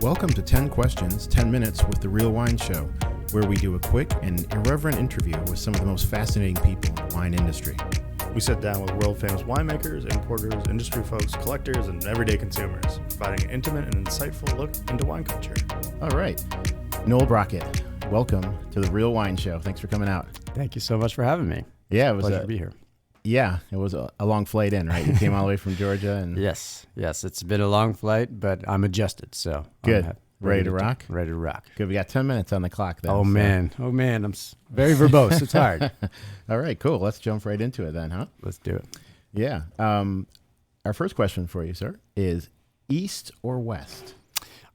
Welcome to 10 Questions, 10 Minutes with The Real Wine Show, where we do a quick and irreverent interview with some of the most fascinating people in the wine industry. We sit down with world-famous winemakers, importers, industry folks, collectors, and everyday consumers, providing an intimate and insightful look into wine culture. All right. Noel Brockett, welcome to The Real Wine Show. Thanks for coming out. Thank you so much for having me. Yeah, it was Pleasure to be here. Yeah, it was a long flight in, right? You came all the way from Georgia. And Yes, it's been a long flight, but I'm adjusted, so good. I'm Ready to rock? Ready to rock. Good. We got 10 minutes on the clock then. Oh, man. I'm very verbose. It's hard. All right, cool. Let's jump right into it then, huh? Let's do it. Yeah. Our first question for you, sir, is East or West?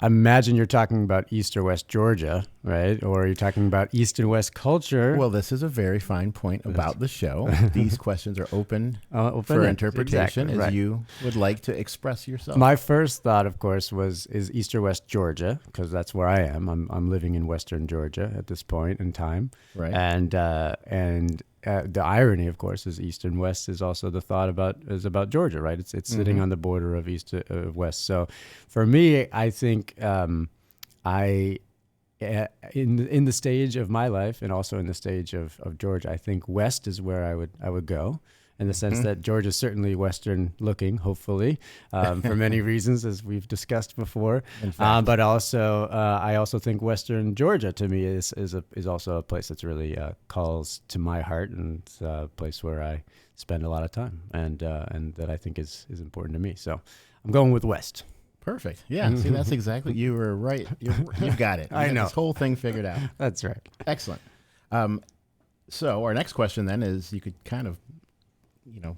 I imagine you're talking about East or West Georgia, right? Or you're talking about East and West culture. Well, this is a very fine point about the show. These questions are open for interpretation, exactly, as right. you would like to express yourself. My first thought, of course, is East or West Georgia, because that's where I am. I'm living in Western Georgia at this point in time. Right. And the irony, of course, is East and West is also the thought about Georgia, right? It's sitting on the border of East of West. So, for me, I think in the stage of my life and also in the stage of Georgia, I think West is where I would go. In the sense that Georgia is certainly Western looking, hopefully, for many reasons, as we've discussed before. But also, I also think Western Georgia, to me, is also a place that's really calls to my heart, and it's a place where I spend a lot of time, and that I think is important to me. So I'm going with West. Perfect. Yeah. See, that's exactly, you were right. You've got it. You I got know. this whole thing figured out. That's right. Excellent. So our next question then is, you could kind of,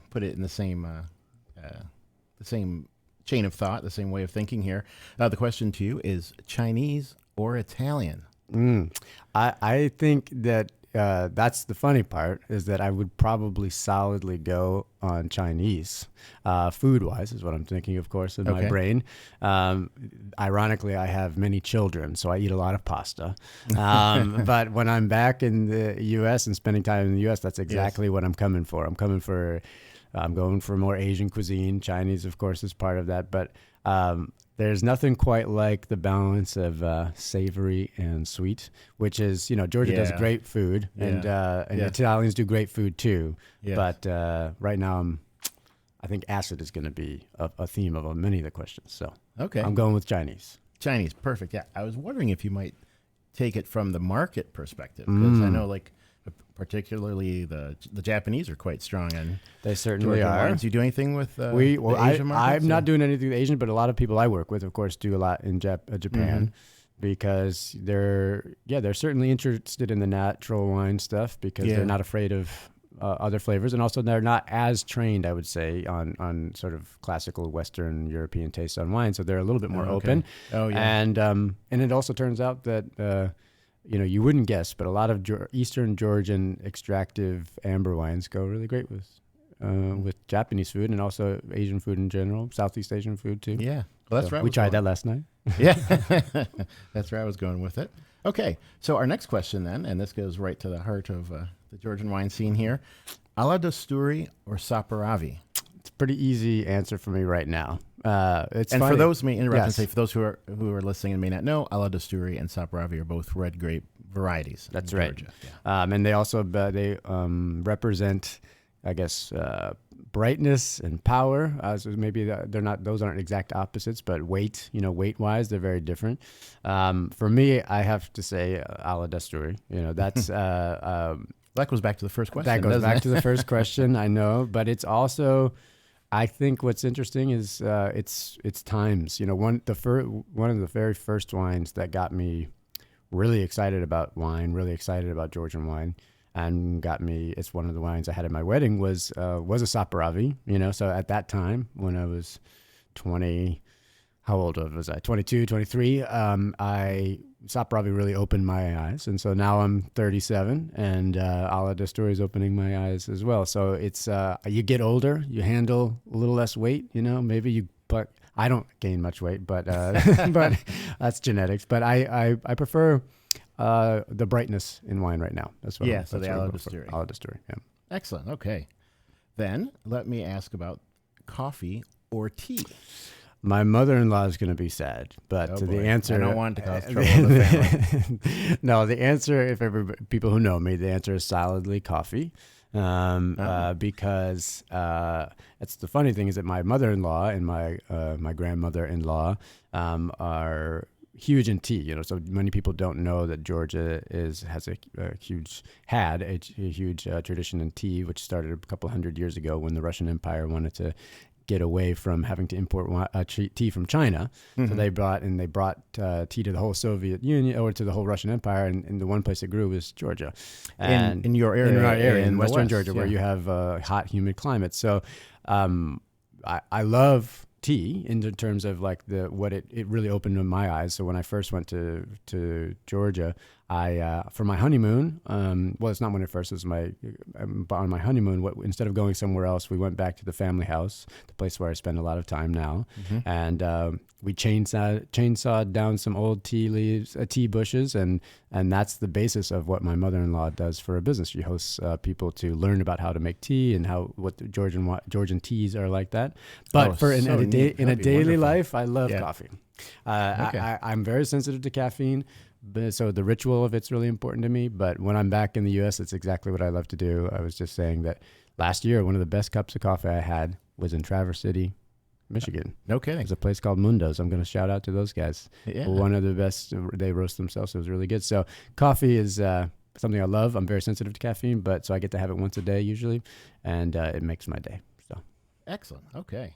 put it in the same chain of thought, the same way of thinking here. The question to you is Chinese or Italian? I think that that's the funny part, is that I would probably solidly go on Chinese. Food-wise is what I'm thinking, of course, in my brain. Ironically, I have many children, so I eat a lot of pasta. But when I'm back in the U.S. and spending time in the U.S., that's exactly what I'm coming for. I'm going for more Asian cuisine. Chinese, of course, is part of that. But there's nothing quite like the balance of savory and sweet, which is, Georgia does great food, and Italians do great food too. Yes. But right now, I think acid is going to be a theme of many of the questions. So I'm going with Chinese. Chinese, perfect. Yeah, I was wondering if you might take it from the market perspective, because I know, particularly the Japanese are quite strong in they certainly Georgia are. wines. Do you do anything with the Asian markets? I'm not doing anything with Asian, but a lot of people I work with, of course, do a lot in Japan, because they're certainly interested in the natural wine stuff, because they're not afraid of other flavors, and also they're not as trained, I would say, on sort of classical Western European taste on wine, so they're a little bit more open. Oh yeah, and it also turns out that. You wouldn't guess, but a lot of Eastern Georgian extractive amber wines go really great with Japanese food, and also Asian food in general, Southeast Asian food too. Yeah, well, that's right. We tried that last night. Yeah, that's where I was going with it. Okay, so our next question then, and this goes right to the heart of the Georgian wine scene here: Alla d'Asturi or Saperavi? It's a pretty easy answer for me right now. It's and funny. For those, may interrupt and say, for those who are listening and may not know, Alla d'Asturi and Saperavi are both red grape varieties. That's in right. Georgia. Yeah. And they also represent, I guess, brightness and power. So maybe those aren't exact opposites, but weight wise, they're very different. For me, I have to say Alla d'Asturi. That's. That goes back to the first question. That goes back to the first question, I know, but it's also, I think what's interesting is it's times. One of the very first wines that got me really excited about wine, really excited about Georgian wine, and it's one of the wines I had at my wedding was a Saperavi. So at that time when I was 20. How old was I? 22, 23. Saperavi really opened my eyes. And so now I'm 37, and Alla d'Asturi is opening my eyes as well. So it's, you get older, you handle a little less weight, but I don't gain much weight, but but that's genetics. But I prefer the brightness in wine right now. That's what so the Alla d'Asturi. Alla d'Asturi, yeah. Excellent. Okay. Then let me ask about coffee or tea. My mother-in-law is going to be sad, but Oh, the boy. answer. I don't want it to cause trouble in the family. No, the answer, if people who know me, the answer is solidly coffee. Because it's the funny thing is that my mother-in-law and my grandmother-in-law are huge in tea. You know, so many people don't know that Georgia has a huge tradition in tea, which started a couple hundred years ago when the Russian Empire wanted to get away from having to import tea from China. So they brought tea to the whole Soviet Union or to the whole Russian Empire, and the one place it grew was Georgia. And in your area, in our area, in the western West, Georgia, where yeah. you have hot, humid climates. So I love tea in the terms of like what it really opened my eyes. So when I first went to Georgia, I for my honeymoon, well, it's not when it first, it was on my honeymoon, instead of going somewhere else, we went back to the family house, the place where I spend a lot of time now. And we chainsawed down some old tea bushes, and that's the basis of what my mother-in-law does for a business. She hosts people to learn about how to make tea and what the Georgian teas are like that. But in a daily life, I love coffee. I'm very sensitive to caffeine. So the ritual of it's really important to me. But when I'm back in the U.S., it's exactly what I love to do. I was just saying that last year, one of the best cups of coffee I had was in Traverse City, Michigan. No kidding. There's a place called Mundo's. I'm going to shout out to those guys. Yeah. One of the best. They roast themselves. So it was really good. So coffee is something I love. I'm very sensitive to caffeine, so I get to have it once a day usually, and it makes my day. So Excellent. Okay.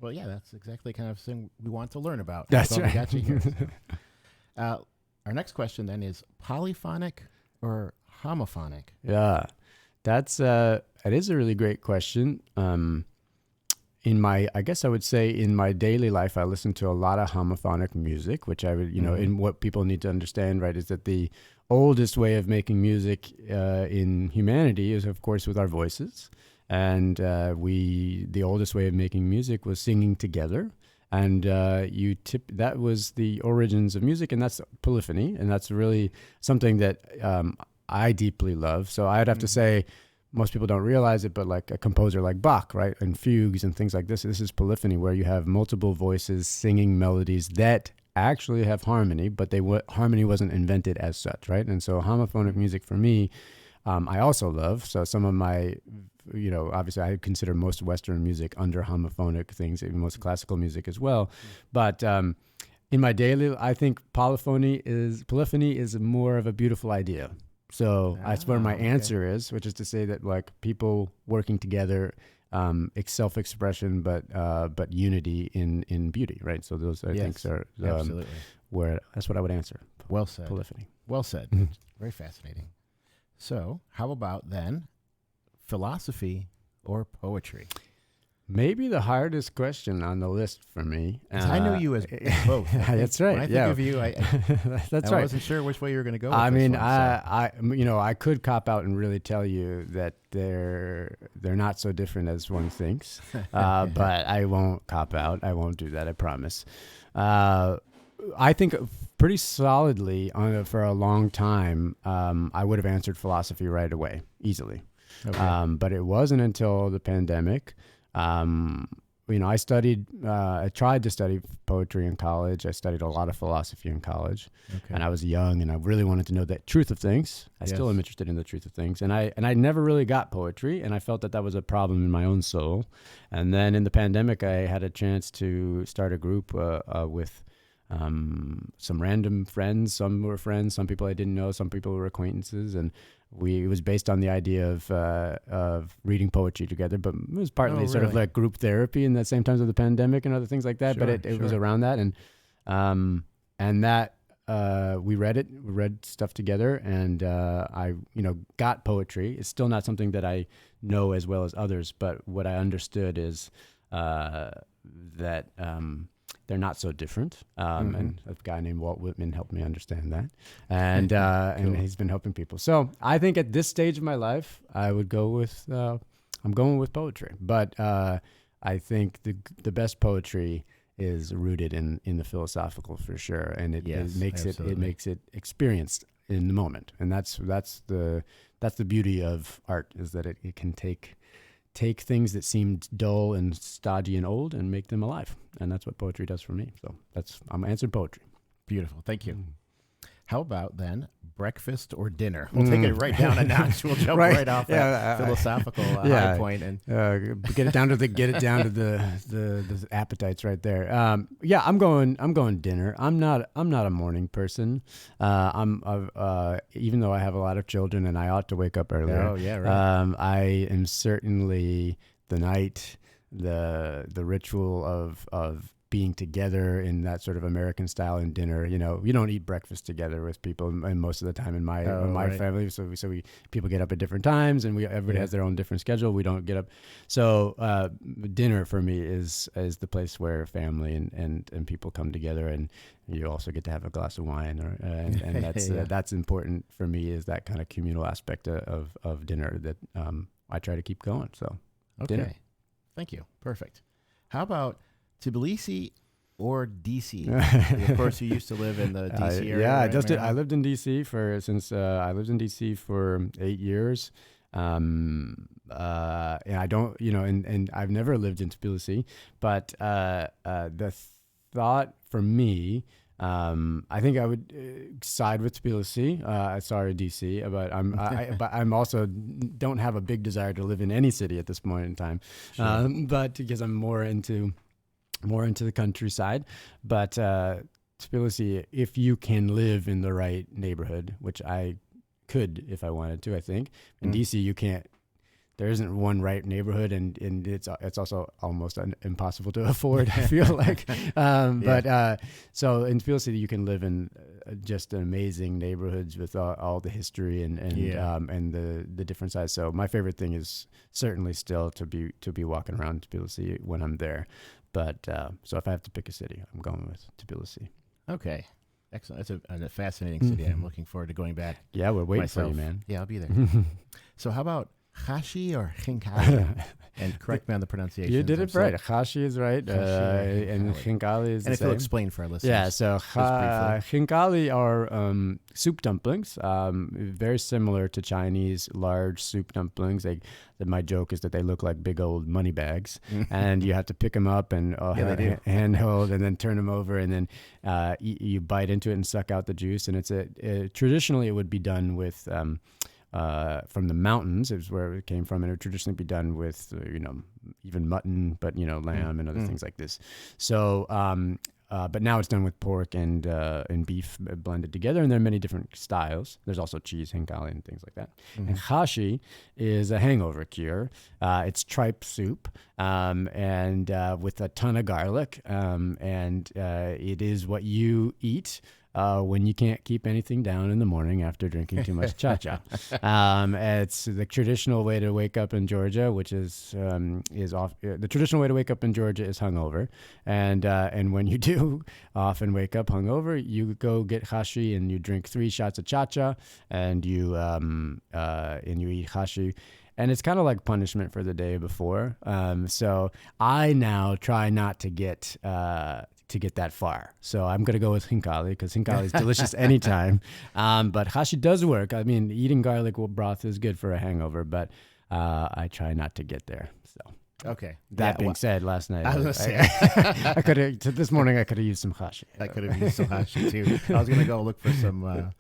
Well, yeah, that's exactly the kind of thing we want to learn about. That's why we right. got you here, so. Our next question then is polyphonic or homophonic? Yeah, that is a really great question. I guess I would say in my daily life, I listen to a lot of homophonic music, which I would, in what people need to understand, right, is that the oldest way of making music in humanity is, of course, with our voices. And the oldest way of making music was singing together. And that was the origins of music, and that's polyphony, and that's really something that I deeply love. So I'd have to say, most people don't realize it, but like a composer like Bach, right, and fugues and things like this is polyphony, where you have multiple voices singing melodies that actually have harmony, but harmony wasn't invented as such, right? And so homophonic music for me, I also love. So some of my, obviously I consider most Western music under homophonic things, even most classical music as well. But in my daily, I think polyphony is more of a beautiful idea. So that's where my answer is, which is to say that like people working together, self-expression, but unity in beauty, right? So those I think are absolutely where that's what I would answer. Well said. Polyphony. Well said. Very fascinating. So, how about then philosophy or poetry? Maybe the hardest question on the list for me. I know you as both. That's right. When I think of you, that's I right. wasn't sure which way you were going to go. With I this mean, one, I could cop out and really tell you that they're not so different as one thinks, but I won't cop out. I won't do that. I promise. I think pretty solidly for a long time, I would have answered philosophy right away, easily. Okay. But it wasn't until the pandemic. I tried to study poetry in college. I studied a lot of philosophy in college, and I was young, and I really wanted to know the truth of things. I still am interested in the truth of things, and I never really got poetry, and I felt that was a problem in my own soul. And then in the pandemic, I had a chance to start a group with some random friends. Some were friends, some people I didn't know, some people were acquaintances, and it was based on the idea of reading poetry together, but it was partly sort of like group therapy in the same times of the pandemic and other things like that. But it was around that, and that we read stuff together, and I got poetry. It's still not something that I know as well as others, but what I understood is that they're not so different. And a guy named Walt Whitman helped me understand that. And and he's been helping people. So I think at this stage of my life, I would go with, I'm going with poetry. But I think the best poetry is rooted in the philosophical for sure. And it makes it experienced in the moment. And that's the beauty of art, is that it can take take things that seemed dull and stodgy and old and make them alive. And that's what poetry does for me. So I'm answering poetry. Beautiful. Thank you. How about then breakfast or dinner? We'll take it right down a notch. We'll jump right off that philosophical high point and get it down to the appetites right there. I'm going dinner. I'm not a morning person. Even though I have a lot of children and I ought to wake up earlier. Oh yeah, right. I am certainly the night, the ritual of being together in that sort of American style in dinner. You don't eat breakfast together with people, and most of the time in my family. So people get up at different times, and everybody has their own different schedule. We don't get up. So dinner for me is the place where family and people come together, and you also get to have a glass of wine, and that's important for me, is that kind of communal aspect of dinner that I try to keep going. So dinner. Thank you. Perfect. How about Tbilisi or D.C.? Of course, you used to live in the D.C. area. Yeah, right? I lived in D.C. for 8 years. And I don't, and I've never lived in Tbilisi, but the thought for me, I think I would side with Tbilisi. Sorry, DC, but I'm also don't have a big desire to live in any city at this point in time. Sure. But because I'm more into the countryside. But Tbilisi, if you can live in the right neighborhood, which I could if I wanted to, I think. In DC, you can't. There isn't one right neighborhood, and it's also almost impossible to afford, I feel like. But so in Tbilisi, you can live in just amazing neighborhoods with all the history and the different size. So my favorite thing is certainly still to be walking around Tbilisi when I'm there. But so if I have to pick a city, I'm going with Tbilisi. Okay. Excellent. That's a fascinating city. I'm looking forward to going back. Yeah, we're waiting myself. for you, man. Yeah, I'll be there. So how about Hashi or Khinkali? And correct me on the pronunciation. You did it right. Hashi is right. And Khinkali is the same. And if you'll explain for our listeners. Yeah, so Khinkali are soup dumplings, very similar to Chinese large soup dumplings. My joke is that they look like big old money bags, and you have to pick them up and handhold and then turn them over, and then you bite into it and suck out the juice. And traditionally it would be done with from the mountains, is where it came from, and it would traditionally be done with even mutton, but lamb and other things like this. So but now it's done with pork and beef blended together, and there are many different styles. There's also cheese, hinkali, and things like that. And hashi is a hangover cure. It's tripe soup, and with a ton of garlic, and it is what you eat when you can't keep anything down in the morning after drinking too much cha-cha. It's the traditional way to wake up in Georgia, which is the traditional way to wake up in Georgia is hungover. And when you do often wake up hungover, you go get hashi and you drink 3 shots of cha-cha, and you eat hashi. And it's kind of like punishment for the day before. So I now try not to get that far. So I'm going to go with hinkali, because hinkali is delicious anytime. But hashi does work. I mean, eating garlic broth is good for a hangover, but I try not to get there. So okay. That being said, last night I was going to say, I could have this morning. I could have used some hashi. I could have used some hashi too. I was going to go look for some.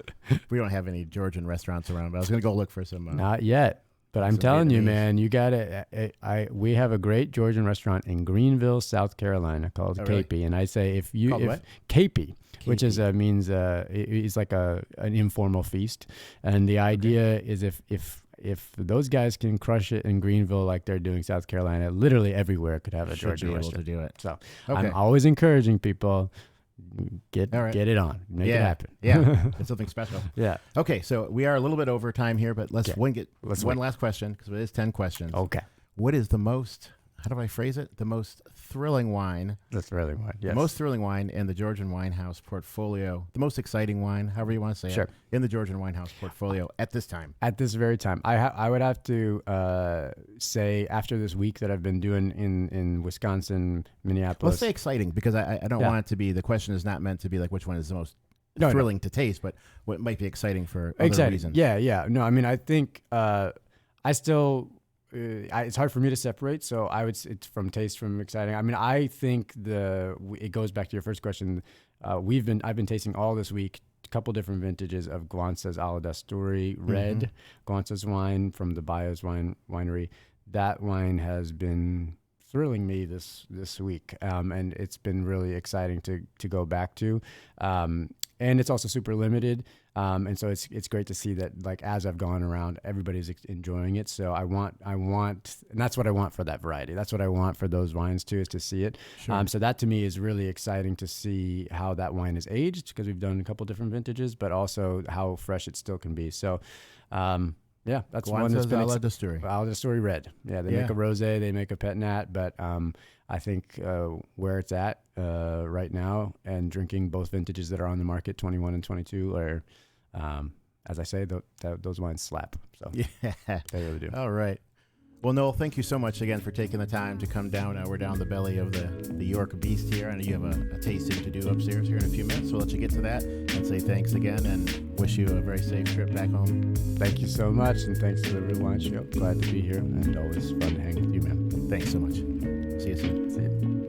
We don't have any Georgian restaurants around, but I was going to go look for some. Not yet. But I'm telling you, man, you got to. We have a great Georgian restaurant in Greenville, South Carolina, called Capey, really? And I say if Capey, which is means it's like an informal feast, and the idea is if those guys can crush it in Greenville like they're doing South Carolina, literally everywhere could have a Georgian restaurant to do it. So I'm always encouraging people. Get it on. Make it happen. Yeah, it's something special. Yeah. Okay, so we are a little bit over time here, but let's one last question, because it is 10 questions. Okay. What is the most, how do I phrase it? The most thrilling wine. The thrilling wine, yes. The most thrilling wine in the Georgian Winehouse portfolio. The most exciting wine, however you want to say it, in the Georgian Winehouse portfolio at this time. At this very time. I would have to say, after this week that I've been doing in Wisconsin, Minneapolis. Let's say exciting, because I don't want it to be, the question is not meant to be like which one is the most thrilling to taste, but what might be exciting for other reasons. Yeah. No, I mean, I think I still it's hard for me to separate. So it's from taste, from exciting. I mean, I think it goes back to your first question. I've been tasting all this week a couple different vintages of Guance's Ala d'Asturi Red, Guance's wine from the Bios winery. That wine has been thrilling me this week, and it's been really exciting to go back to. And it's also super limited, and so it's great to see that, like, as I've gone around, everybody's enjoying it. So I want, and that's what I want for that variety. That's what I want for those wines too, is to see it. Sure. So that to me is really exciting to see how that wine is aged, because we've done a couple different vintages, but also how fresh it still can be. So, yeah, that's one that's been Ala d'Asturi. Ala d'Asturi Red. Yeah, they make a rosé, they make a pet nat, but I think where it's at right now, and drinking both vintages that are on the market, 21 and 22, are, as I say, those wines slap. So Yeah. they really do. All right. Well, Noel, thank you so much again for taking the time to come down. We're down the belly of the York Beast here. I know you have a tasting to do upstairs here in a few minutes. So we'll let you get to that and say thanks again and wish you a very safe trip back home. Thank you so much, and thanks to the Real Wine Show. Glad to be here, and always fun to hang with you, man. Thanks so much. See you soon. See you.